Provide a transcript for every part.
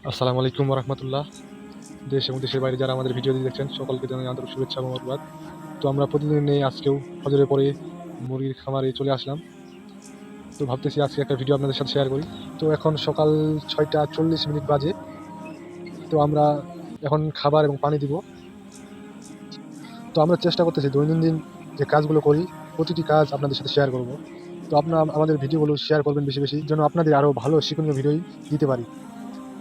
আসসালামু আলাইকুম রহমতুল্লাহ। দেশ এবং দেশের বাইরে যারা আমাদের ভিডিওটি দেখছেন সকলকে জানাই আন্তরিক শুভেচ্ছা এবং মোবারকবাদ। তো আমরা প্রতিদিন নেই আজকেও ফজরের পরে মুরগির খামারে চলে আসলাম। তো ভাবতেছি আজকে একটা ভিডিও আপনাদের সাথে শেয়ার করি। তো এখন সকাল 6টা 40 মিনিট বাজে। তো আমরা এখন খাবার এবং পানি দিব। তো আমরা চেষ্টা করতেছি দৈনন্দিন যে কাজগুলো করি প্রতিটি কাজ আপনাদের সাথে শেয়ার করব। তো আপনারা আমাদের ভিডিওগুলো শেয়ার করবেন বেশি বেশি, যেন আপনাদের আরও ভালো শিক্ষণীয় ভিডিওই দিতে পারি।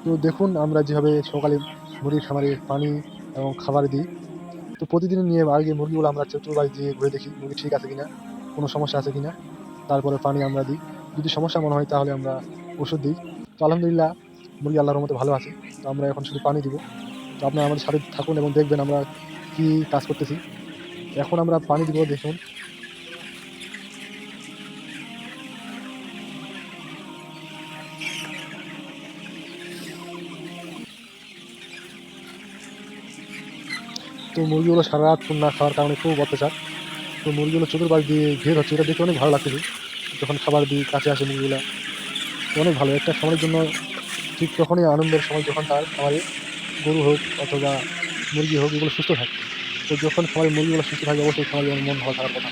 তো দেখুন আমরা যেভাবে সকালে মুরগির খামারে পানি এবং খাবার দিই। তো প্রতিদিন নিয়ে আগে মুরগিগুলো আমরা চতুর্পাশ দিয়ে ঘুরে দেখি মুরগি ঠিক আছে কিনা, কোনো সমস্যা আছে কিনা। তারপরে পানি আমরা দিই। যদি সমস্যা মনে হয় তাহলে আমরা ওষুধ দিই। তো আলহামদুলিল্লাহ মুরগি আল্লাহর রহমতে ভালো আছে। তো আমরা এখন শুধু পানি দিব। তো আপনারা আমাদের সাথে থাকুন এবং দেখবেন আমরা কি কাজ করতেছি। এখন আমরা পানি দিব, দেখুন। তো মুরগিগুলো সারা রাত না খাওয়ার কারণে খুব অত্যাচার। তো মুরগিগুলো চতুর্পাশ দিয়ে ঘের হচ্ছে, এটা দেখে অনেক ভালো লাগতেছে। যখন খাবার দিই কাছে আসে মুরগিগুলা, তো অনেক ভালো একটা সময়ের জন্য। ঠিক তখনই আনন্দের সময় যখন তার খামারে গরু হোক অথবা মুরগি হোক এগুলো সুস্থ থাকে। তো যখন খামারের মুরগিগুলো সুস্থ থাকে অবশ্যই খামারের মন ভালো থাকার কথা।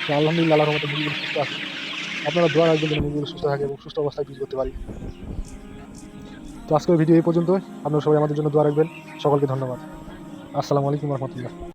তো আলহামদুলিল্লাহ আল্লাহর রহমতে মুরগিগুলো সুস্থ আছে। আপনারা দোয়া রাখবেন যেন মুরগিগুলো সুস্থ থাকে এবং সুস্থ অবস্থায় বিক্রি করতে পারি। তো আজকের ভিডিও এই পর্যন্ত। আপনারা সবাই আমাদের জন্য দোয়া রাখবেন। সকলকে ধন্যবাদ। আসসালামু আলাইকুম রহমতুল্লাহ।